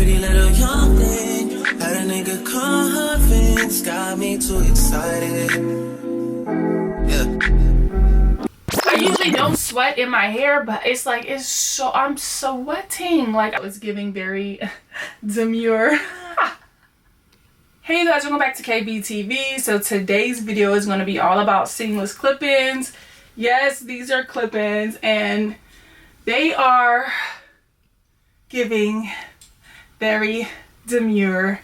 Pretty little young thing, had a nigga convinced, got me too excited. Yeah. I usually don't sweat in my hair, but it's like, I'm sweating. Like, I was giving very demure. Hey you guys, welcome back to KBTV. So today's video is going to be all about seamless clip-ins. Yes, these are clip-ins and they are giving very demure.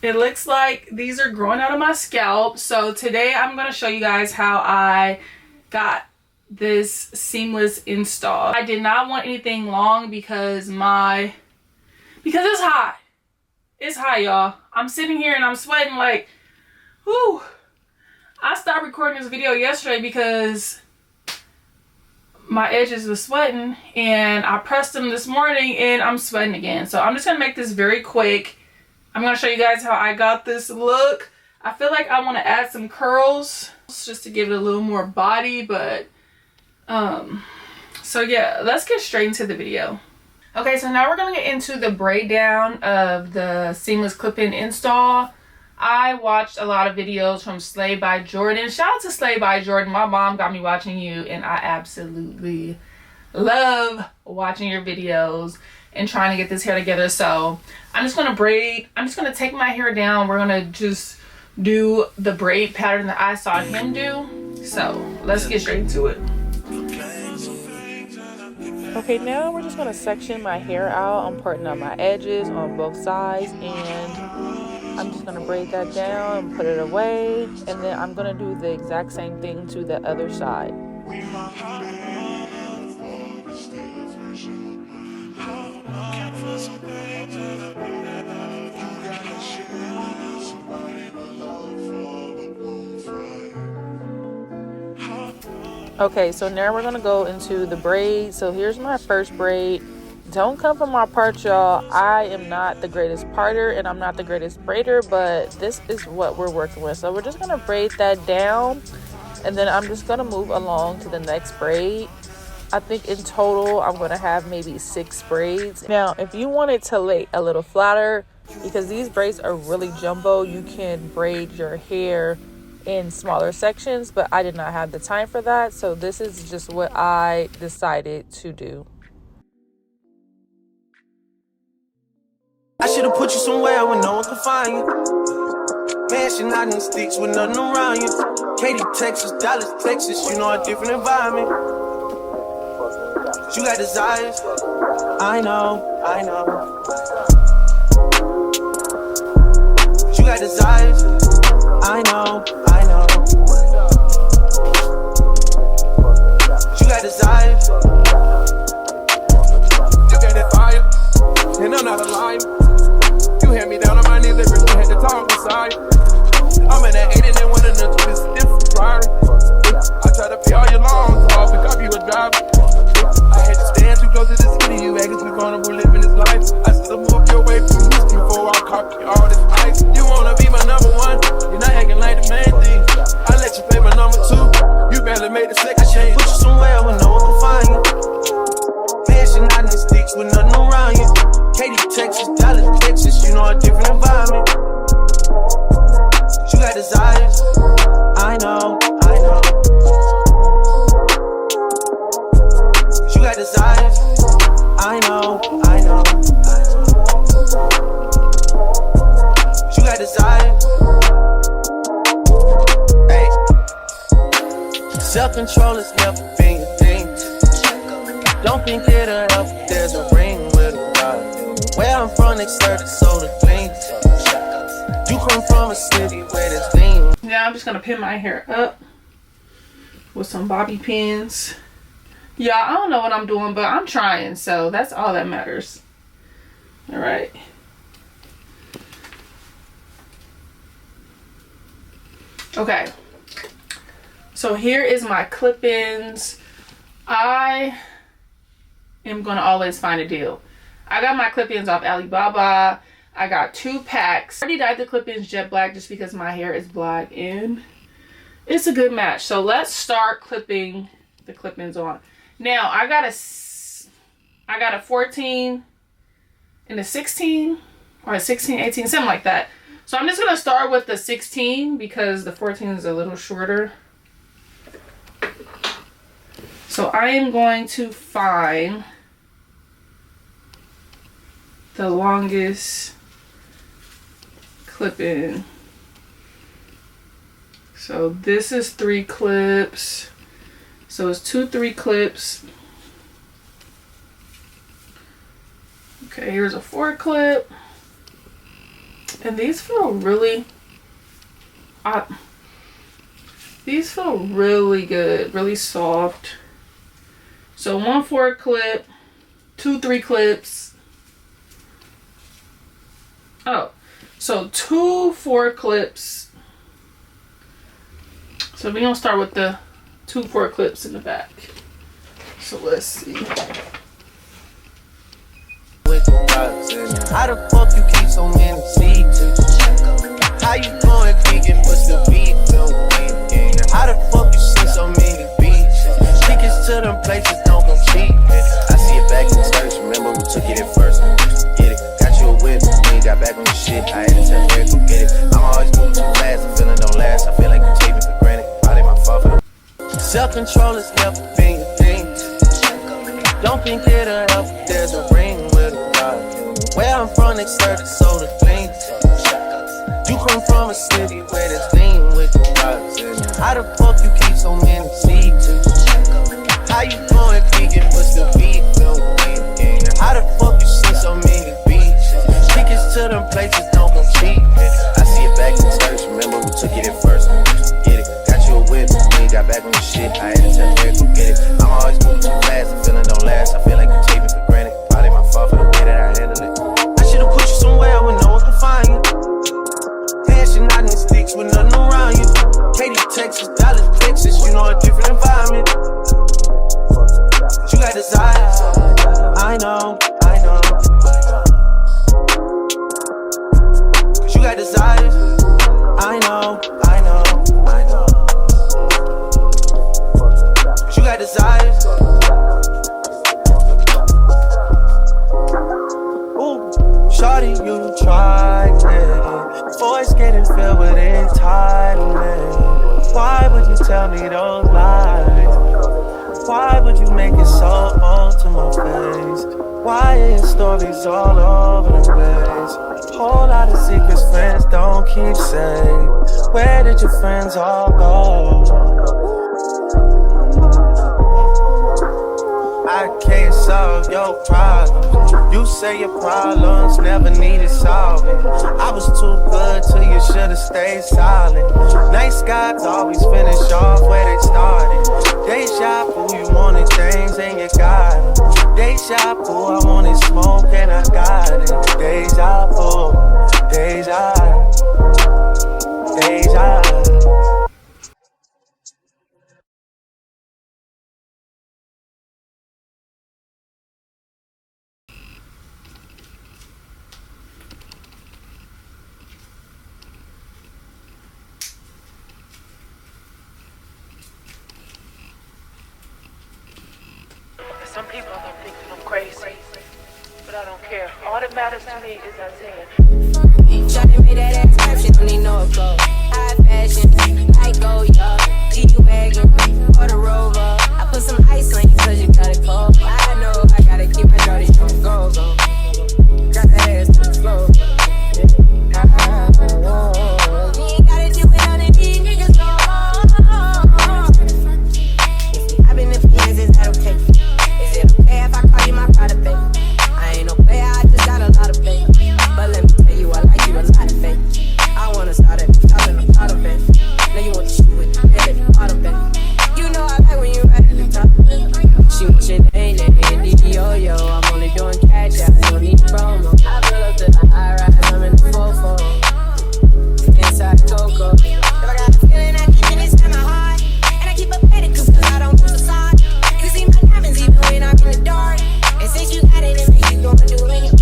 It looks like these are growing out of my scalp. So today I'm going to show you guys how I got this seamless install. I did not want anything long because it's hot. It's hot, y'all. I'm sitting here and I'm sweating like, whew. I stopped recording this video yesterday because my edges were sweating, and I pressed them this morning and I'm sweating again. So I'm just gonna make this very quick. I'm gonna show you guys how I got this look. I feel like I want to add some curls just to give it a little more body, but so yeah, let's get straight into the video. Okay, so now we're gonna get into the braid down of the seamless clip-in install. I watched a lot of videos from Slay by Jordan. Shout out to Slay by Jordan. My mom got me watching you, and I absolutely love watching your videos and trying to get this hair together. So I'm just gonna braid. I'm just gonna take my hair down. We're gonna just do the braid pattern that I saw him do. So let's get straight into it. Okay, now we're just gonna section my hair out. I'm parting out my edges on both sides, and I'm just gonna braid that down and put it away, and then I'm gonna do the exact same thing to the other side. Okay, so now we're gonna go into the braid. So here's my first braid. Don't come from my part, y'all. I am not the greatest parter and I'm not the greatest braider, but this is what we're working with. So we're just gonna braid that down, and then I'm just gonna move along to the next braid. I think in total I'm gonna have maybe 6 braids. Now if you want it to lay a little flatter, because these braids are really jumbo, you can braid your hair in smaller sections, but I did not have the time for that, so this is just what I decided to do. I should have put you somewhere where no one can find you. Mansion out in the sticks with nothing around you. Katy, Texas, Dallas, Texas, you know a different environment. You got desires, I know, I know. You got desires, I know, I know. You got desires. You got that fire, and I'm not a liar. You had me down on my knees every day, had to talk beside. I'm in that 8 and then one of the this different Ferrari. I try to pay all your loans off and copy you a driver. I had to stand too close to the city, you acting too vulnerable living this life. I still moved your way from Houston before I copy all this ice. You wanna be my number one, you're not acting like the main thing. I let you play my number 2, you barely made the second change. Put you somewhere where no one can find you. Mansion out in the sticks with nothing around you. Katy, Texas, Dallas, Texas, you know a different environment. You got desires, I know, I know. You got desires, I know, I know. You got desires. Hey. Self-control has never been your thing. Don't think it'll help if there's a ring with a ride. Where I'm from, they serve the soda clean. You come from a city where there's lean. Now I'm just gonna pin my hair up with some bobby pins. Yeah, I don't know what I'm doing, but I'm trying, so that's all that matters. All right. Okay. So here is my clip-ins. I am gonna always find a deal. I got my clip-ins off Alibaba. I got 2 packs. I already dyed the clip-ins jet black just because my hair is black and it's a good match. So let's start clipping the clip-ins on. Now I got a 14 in a 16 or a 16, 18, something like that. So I'm just gonna start with the 16 because the 14 is a little shorter. So I am going to find the longest clip-in. So this is 3 clips. So it's 2 3 clips. Okay, here's a 4 clip. And these feel really good, really soft. So 1 4 clip, 2 3 clips. Oh, so 2 4 clips. So we're gonna start with the 2 4 clips in the back. So let's see. How the fuck you keep so many secrets? How you going vegan but still vegan? How the fuck you see so many beaches? Tickets to them places don't go cheap. I see it back in the church, remember who took it at first. Get it, got you a whip, when you got back on the shit. I had to tell Eric, go get it. I'm always moving too fast, the feeling don't last. I feel like you take me for granted, probably my fault for the self-control is never been your thing. Don't think it'll help if there's a ring with a dog. Where I'm from, they serve the soda clean. You come from a city where there's lean with the dogs. How the fuck you keep so many secrets? How you going vegan but still vegan? How the fuck you see so many beaches? Tickets to them places don't go cheap. I see it back in the church, remember who took it at first. Get it, got you a whip, when you got back on the shit. I had to tell Eric, go get it. I'm always moving too fast, the feeling don't last. I feel like you take me for granted, probably my fault for the way that I handle it. I should've put you somewhere where no one can find you. Dashing out in the sticks with nothing around you. Katy, Texas, Dallas, Texas, you know a different environment. You got desires, I know. Cause you got desires, I know. Cause you got desires. Ooh, shawty, you tried it. Voice getting filled with entitlement. Why would you tell me those lies? Why would you make it so old to my face? Why are your stories all over the place? Whole lot of secrets friends don't keep saying. Where did your friends all go? I can't solve your problems. You say your problems never needed solving. I was too good till you should've stayed silent. Nice guys always finish off where they started. Deja vu, you wanted things and you got it. Deja vu, I wanted smoke and I got it. Deja vu, deja vu. Some people are gonna think that I'm crazy, but I don't care. All that matters to me is Isaiah. Shawty made that ass crap, she don't need no flow. High fashion, like go, yo. G-Wagon, or the Rover. I put some ice on you cause you got it cold. I know I gotta keep my shawty from goals on. Got that ass to the floor. You ain't gotta do it on the beat, niggas go. I've been in fiends, is that okay? Is it okay if I call you my pride, baby? I ain't no player, I just got a lot of faith. But let me tell you, I like you a lot of faith. I wanna start at the top and the bottom, baby. Now you want to shoot with the head at the bottom, baby. You know I like when you right at the top, baby. She wants your name, yo. I'm only doing cash, I don't need promo. I pull up to the high rise, I'm in the 4-4. Inside Coco. If I got a feeling, I keep it inside my heart. And I keep up at it, cause I don't do the side. You see my diamonds even when I'm in the dark. And since you got it in me, you gonna do it.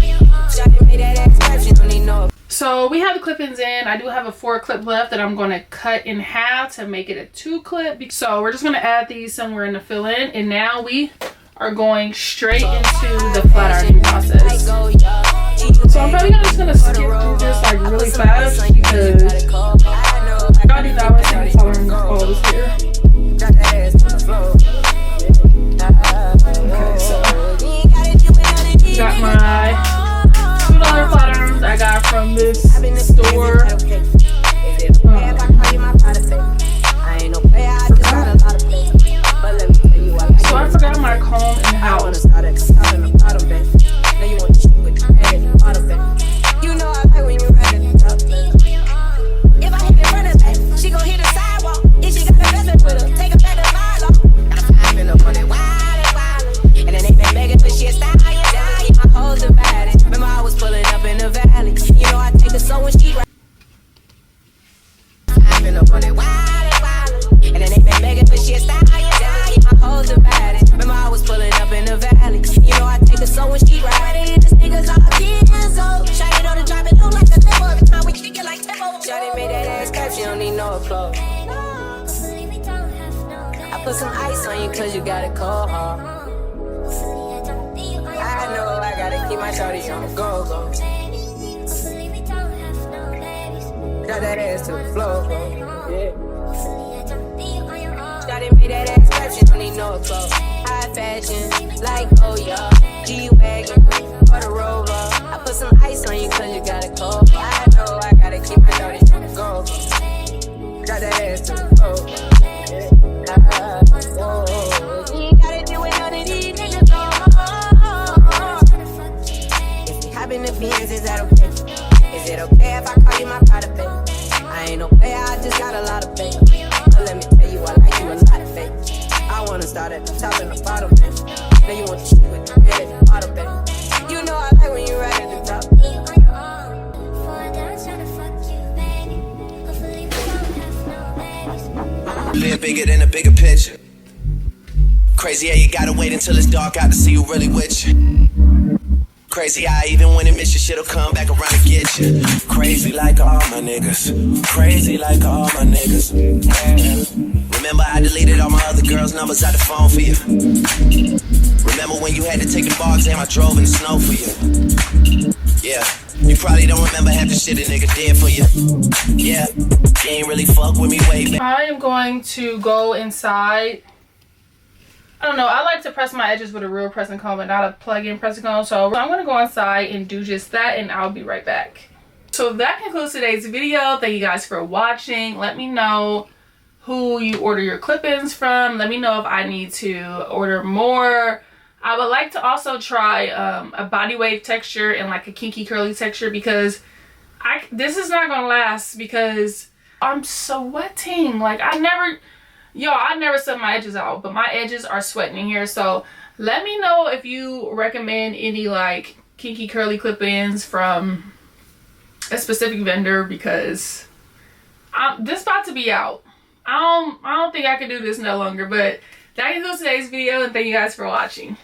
Shawty made that ass crap, she don't need no. So we have the clip-ins in. I do have a 4 clip left that I'm going to cut in half to make it a 2 clip. So we're just going to add these somewhere in the fill-in. And now we are going straight into the flat ironing process. got it cold. I know I gotta keep my shorty on the go. Got that ass to the floor, yeah. Shawty made that ass clap, she don't need no clothes. High fashion, like oh yeah. G-Wagon, or the Rover. I put some ice on you cause you got it cold. I know I gotta keep my shorty on the go. Got that ass to the floor, yeah. You ain't gotta do it none of these niggas no more. If we hoppin' the Fiends, is that okay? Is it okay if I call you my private baby? I ain't no player, I just got a lot of faith. But let me tell you, I like you a lot of faith. I wanna start at the top and the bottom, man. Now you want to shoot with your head at the bottom, baby. You know I like when you right at the top. Live bigger than a bigger picture. Crazy how you gotta wait until it's dark out to see who really with you. Crazy how even when it miss you, shit'll come back around and get you. Crazy like all my niggas. Crazy like all my niggas. Yeah. Remember I deleted all my other girls' numbers out the phone for you. Remember when you had to take the bogs and I drove in the snow for you. Yeah. You probably don't remember half the shit a nigga did for you. Yeah. You ain't really fuck with me way back. I am going to go inside. I don't know, I like to press my edges with a real pressing comb and not a plug-in pressing comb. So I'm going to go inside and do just that, and I'll be right back. So that concludes today's video. Thank you guys for watching. Let me know who you order your clip-ins from. Let me know if I need to order more. I would like to also try a body wave texture and like a kinky curly texture, because this is not going to last because I'm sweating. Like I never set my edges out, but my edges are sweating in here. So let me know if you recommend any like kinky curly clip-ins from a specific vendor, because this about to be out. I don't think I can do this no longer. But that concludes today's video, and thank you guys for watching.